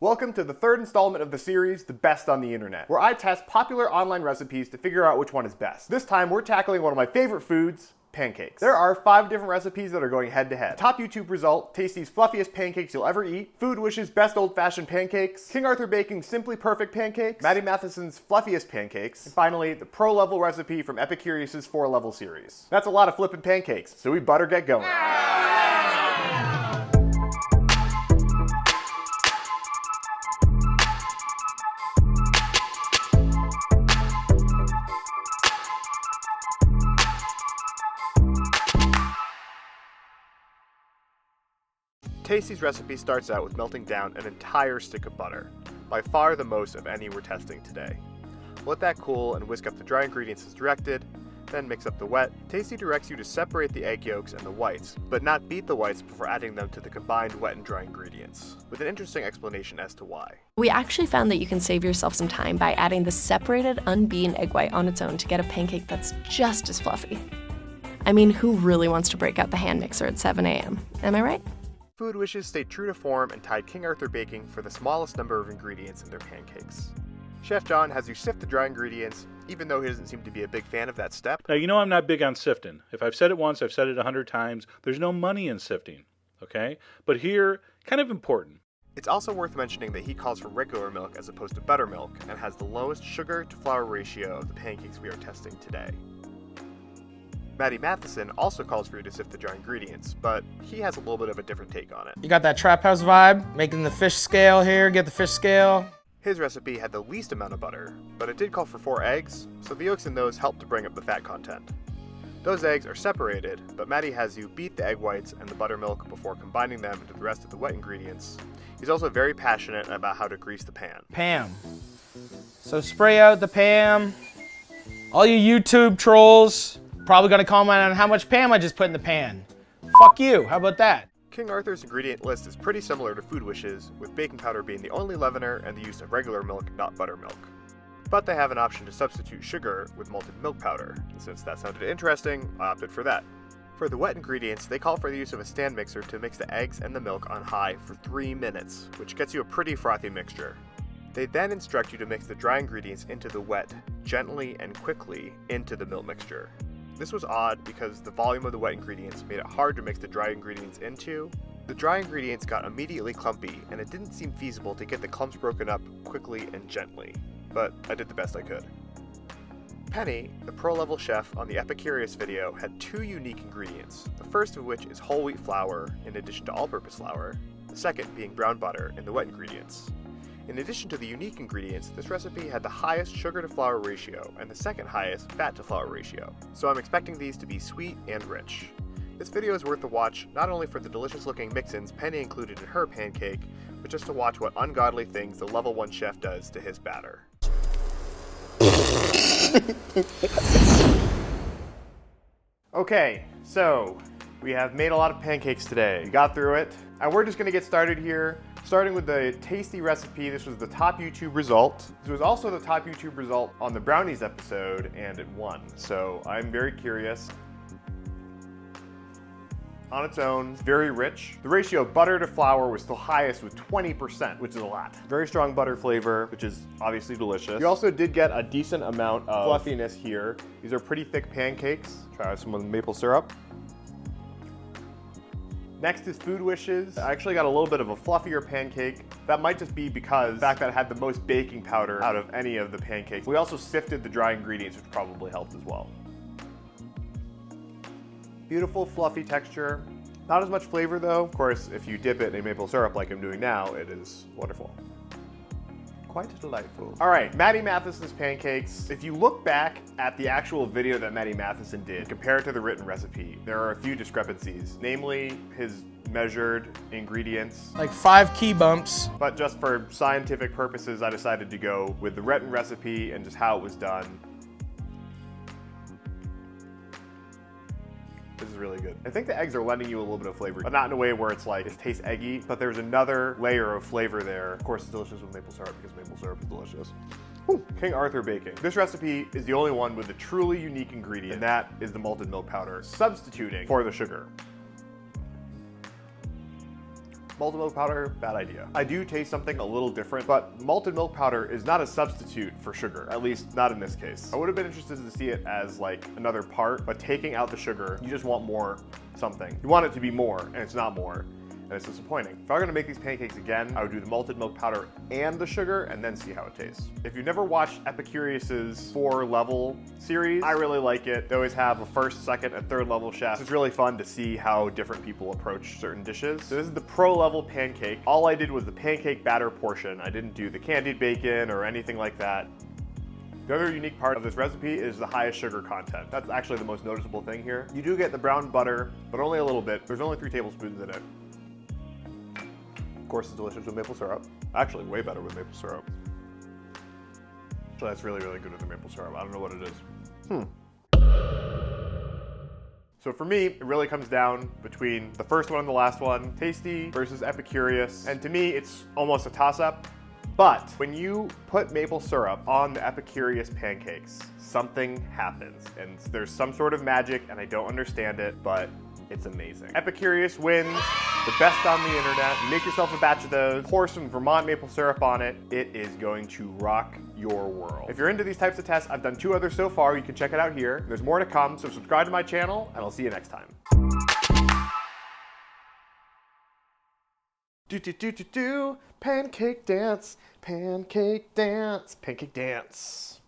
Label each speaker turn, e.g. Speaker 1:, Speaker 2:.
Speaker 1: Welcome to the third installment of the series, The Best on the Internet, where I test popular online recipes to figure out which one is best. This time we're tackling one of my favorite foods, pancakes. There are 5 different recipes that are going head to head. Top YouTube result, Tasty's fluffiest pancakes you'll ever eat, Food Wish's best old-fashioned pancakes, King Arthur Baking's simply perfect pancakes, Maddie Matheson's fluffiest pancakes, and finally, the pro-level recipe from Epicurious's 4-level series. That's a lot of flippin' pancakes, so we better get going. Tasty's recipe starts out with melting down an entire stick of butter, by far the most of any we're testing today. Let that cool and whisk up the dry ingredients as directed, then mix up the wet. Tasty directs you to separate the egg yolks and the whites, but not beat the whites before adding them to the combined wet and dry ingredients, with an interesting explanation as to why.
Speaker 2: We actually found that you can save yourself some time by adding the separated unbeaten egg white on its own to get a pancake that's just as fluffy. I mean, who really wants to break out the hand mixer at 7 a.m.? Am I right?
Speaker 1: Food Wishes stayed true to form and tied King Arthur Baking for the smallest number of ingredients in their pancakes. Chef John has you sift the dry ingredients, even though he doesn't seem to be a big fan of that step.
Speaker 3: Now, you know I'm not big on sifting. If I've said it once, I've said it 100 times. There's no money in sifting, okay? But here, kind of important.
Speaker 1: It's also worth mentioning that he calls for regular milk as opposed to buttermilk, and has the lowest sugar to flour ratio of the pancakes we are testing today. Maddie Matheson also calls for you to sift the dry ingredients, but he has a little bit of a different take on it.
Speaker 4: You got that trap house vibe, making the fish scale here, get the fish scale.
Speaker 1: His recipe had the least amount of butter, but it did call for 4 eggs, so the yolks in those helped to bring up the fat content. Those eggs are separated, but Maddie has you beat the egg whites and the buttermilk before combining them into the rest of the wet ingredients. He's also very passionate about how to grease the pan.
Speaker 4: Pam. So spray out the Pam. All you YouTube trolls probably gonna comment on how much Pam I just put in the pan. Fuck you, how about that?
Speaker 1: King Arthur's ingredient list is pretty similar to Food Wishes, with baking powder being the only leavener and the use of regular milk, not buttermilk. But they have an option to substitute sugar with malted milk powder, and since that sounded interesting, I opted for that. For the wet ingredients, they call for the use of a stand mixer to mix the eggs and the milk on high for 3 minutes, which gets you a pretty frothy mixture. They then instruct you to mix the dry ingredients into the wet, gently and quickly into the milk mixture. This was odd because the volume of the wet ingredients made it hard to mix the dry ingredients into. The dry ingredients got immediately clumpy, and it didn't seem feasible to get the clumps broken up quickly and gently, but I did the best I could. Penny, the pro-level chef on the Epicurious video, had 2 unique ingredients, the first of which is whole wheat flour in addition to all-purpose flour, the second being brown butter in the wet ingredients. In addition to the unique ingredients, this recipe had the highest sugar to flour ratio and the second highest fat to flour ratio, so I'm expecting these to be sweet and rich. This video is worth a watch not only for the delicious looking mix-ins Penny included in her pancake, but just to watch what ungodly things the level 1 chef does to his batter. Okay, so we have made a lot of pancakes today. We got through it, and we're just gonna get started here. Starting with the Tasty recipe, this was the top YouTube result. This was also the top YouTube result on the brownies episode, and it won. So I'm very curious. On its own, very rich. The ratio of butter to flour was still highest with 20%, which is a lot. Very strong butter flavor, which is obviously delicious. You also did get a decent amount of fluffiness here. These are pretty thick pancakes. Try some with maple syrup. Next is Food Wishes. I actually got a little bit of a fluffier pancake. That might just be because the fact that it had the most baking powder out of any of the pancakes. We also sifted the dry ingredients, which probably helped as well. Beautiful fluffy texture. Not as much flavor though. Of course, if you dip it in maple syrup like I'm doing now, it is wonderful. Quite delightful. All right, Maddie Matheson's pancakes. If you look back at the actual video that Maddie Matheson did, compared to the written recipe, there are a few discrepancies, namely his measured ingredients.
Speaker 4: Like 5 key bumps.
Speaker 1: But just for scientific purposes, I decided to go with the written recipe and just how it was done. This is really good. I think the eggs are lending you a little bit of flavor, but not in a way where it's like, it tastes eggy, but there's another layer of flavor there. Of course, it's delicious with maple syrup because maple syrup is delicious. Ooh, King Arthur Baking. This recipe is the only one with a truly unique ingredient, and that is the malted milk powder, substituting for the sugar. Malted milk powder, bad idea. I do taste something a little different, but malted milk powder is not a substitute for sugar, at least not in this case. I would have been interested to see it as like another part, but taking out the sugar, you just want more something. You want it to be more, and it's not more. And it's disappointing. If I were gonna make these pancakes again, I would do the malted milk powder and the sugar and then see how it tastes. If you've never watched Epicurious's 4-level series, I really like it. They always have a first, second, and third level chef. It's really fun to see how different people approach certain dishes. So this is the pro level pancake. All I did was the pancake batter portion. I didn't do the candied bacon or anything like that. The other unique part of this recipe is the highest sugar content. That's actually the most noticeable thing here. You do get the brown butter, but only a little bit. There's only 3 tablespoons in it. Of course, it's delicious with maple syrup. Actually, way better with maple syrup. So that's really, really good with the maple syrup. I don't know what it is. So for me, it really comes down between the first one and the last one, tasty versus Epicurious. And to me, it's almost a toss-up. But when you put maple syrup on the Epicurious pancakes, something happens. And there's some sort of magic, and I don't understand it, but it's amazing. Epicurious wins, the best on the internet. Make yourself a batch of those, pour some Vermont maple syrup on it. It is going to rock your world. If you're into these types of tests, I've done 2 others so far. You can check it out here. There's more to come, so subscribe to my channel, and I'll see you next time. Do, pancake dance, pancake dance, pancake dance.